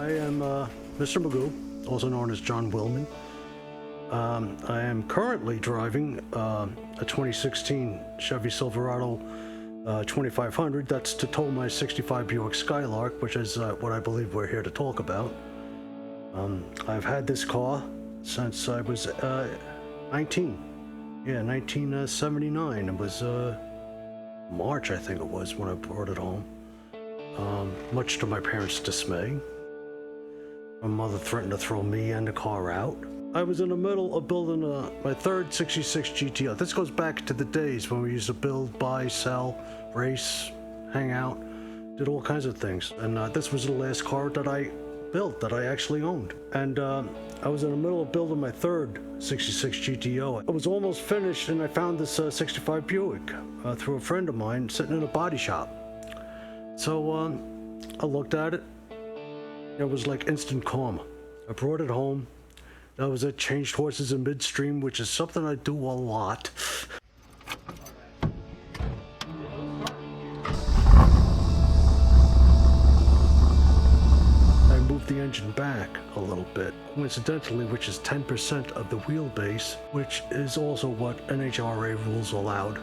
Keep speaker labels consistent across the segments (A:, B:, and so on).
A: I am Mr. Magoo, also known as John Willman. I am currently driving a 2016 Chevy Silverado 2500. That's to tow my 65 Buick Skylark, which is what I believe we're here to talk about. I've had this car since I was 19. Yeah, 1979. It was March, I think it was, when I brought it home. Much to my parents' dismay. My mother threatened to throw me and the car out. I was in the middle of building my third 66 GTO. This goes back to the days when we used to build, buy, sell, race, hang out, did all kinds of things. And this was the last car that I built, that I actually owned. And I was in the middle of building my third 66 GTO. I was almost finished and I found this 65 Buick through a friend of mine sitting in a body shop. So I looked at it. It was like instant karma. I brought it home. That was it. Changed horses in midstream, which is something I do a lot. I moved the engine back a little bit, coincidentally, which is 10% of the wheelbase, which is also what NHRA rules allowed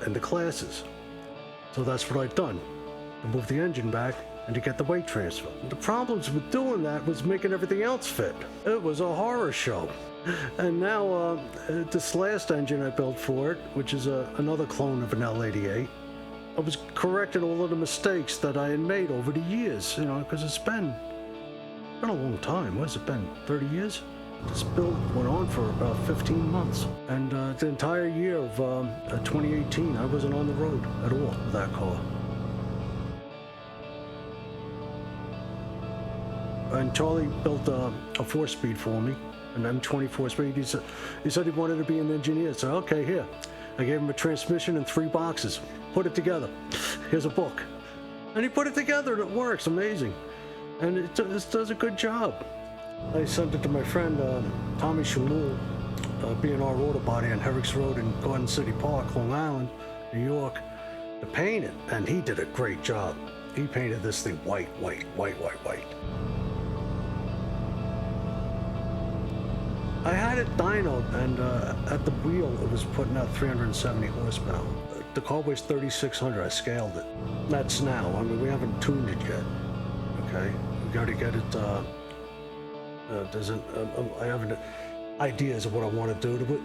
A: in the classes. So that's what I've done. I moved the engine back and to get the weight transfer. The problems with doing that was making everything else fit. It was a horror show. And now this last engine I built for it, which is another clone of an L88, I was correcting all of the mistakes that I had made over the years, because it's been a long time. What has it been, 30 years? This build went on for about 15 months. And the entire year of 2018, I wasn't on the road at all with that car. And Charlie built a 4-speed for me, an M24 speed. He said he wanted to be an engineer. So okay, here. I gave him a transmission and 3 boxes. Put it together. Here's a book. And he put it together and it works. Amazing. And it does a good job. I sent it to my friend Tommy Shamul, B&R Auto Body on Herrick's Road in Garden City Park, Long Island, New York, to paint it. And he did a great job. He painted this thing white. I had it dynoed, and at the wheel it was putting out 370 horsepower. The car weighs 3,600. I scaled it. That's now. I mean, we haven't tuned it yet. Okay, we got to get it. I have ideas of what I want to do to it.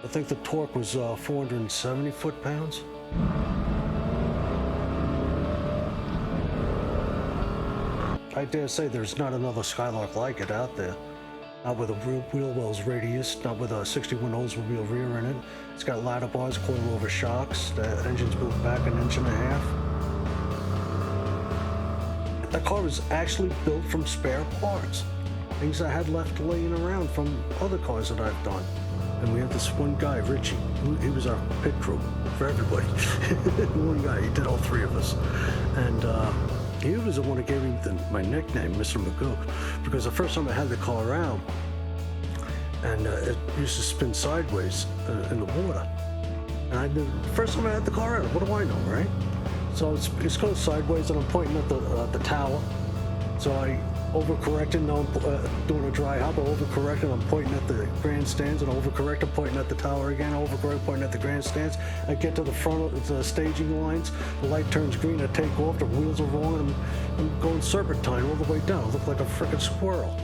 A: I think the torque was 470 foot-pounds. I dare say there's not another Skylark like it out there. Not with a wheel wells radius, not with a 61 Oldsmobile rear in it. It's got ladder bars, coilover shocks, the engine's moved back 1.5 inches. That car was actually built from spare parts. Things I had left laying around from other cars that I've done. And we had this one guy, Richie, he was our pit crew for everybody. One guy, he did all 3 of us. And he was the one that gave me my nickname, Mr. Magoo, because the first time I had the car out, and it used to spin sideways in the water. And the first time I had the car out, what do I know, right? So it's going sideways, and I'm pointing at the tower. So I overcorrected, now I'm doing a dry hop, I overcorrected, I'm pointing at the grandstands, and I overcorrect, I'm pointing at the tower again, I overcorrect, pointing at the grandstands. I get to the front of the staging lines, the light turns green, I take off, the wheels are wrong, and I'm going serpentine all the way down. I look like a frickin' squirrel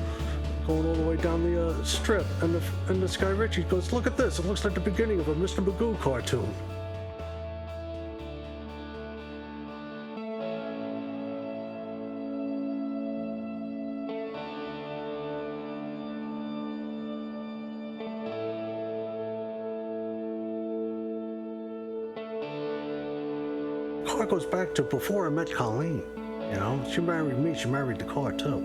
A: going all the way down the strip. And this guy Richie goes, look at this, it looks like the beginning of a Mr. Magoo cartoon. Car goes back to before I met Colleen. She married me, she married the car too.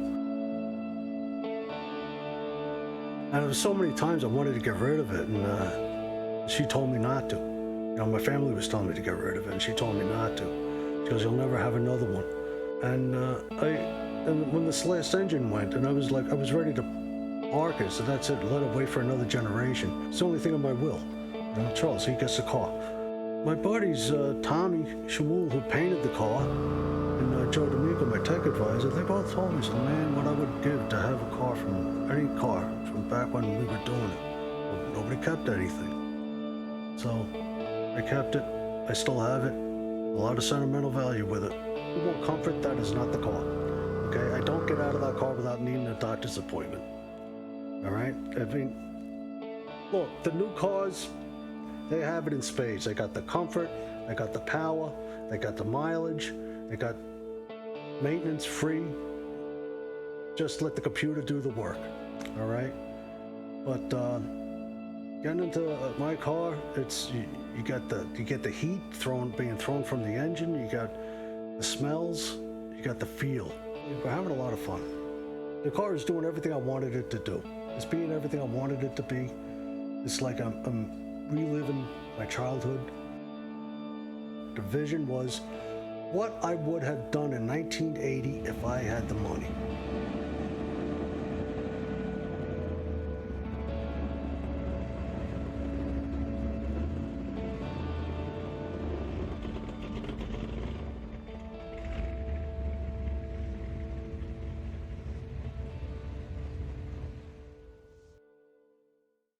A: And there was so many times I wanted to get rid of it, and she told me not to. My family was telling me to get rid of it, and she told me not to. She goes, you'll never have another one. And when this last engine went, and I was ready to park it, so that's it, let it wait for another generation. It's the only thing on my will. Charles, he gets the car. My buddies, Tommy Shamul, who painted the car, and Joe D'Amico, my tech advisor, they both told me, so man, what I would give to have a car from any car from back when we were doing it. Well, nobody kept anything. So I kept it. I still have it. A lot of sentimental value with it. You want comfort, that is not the car. Okay, I don't get out of that car without needing a doctor's appointment. All right? I mean, look, the new cars, they have it in spades. They got the comfort, they got the power, they got the mileage, they got maintenance free. Just let the computer do the work. All right? But getting into my car, it's you get the heat being thrown from the engine. You got the smells. You got the feel. We're having a lot of fun. The car is doing everything I wanted it to do. It's being everything I wanted it to be. It's like I'm reliving my childhood. The vision was what I would have done in 1980 if I had the money.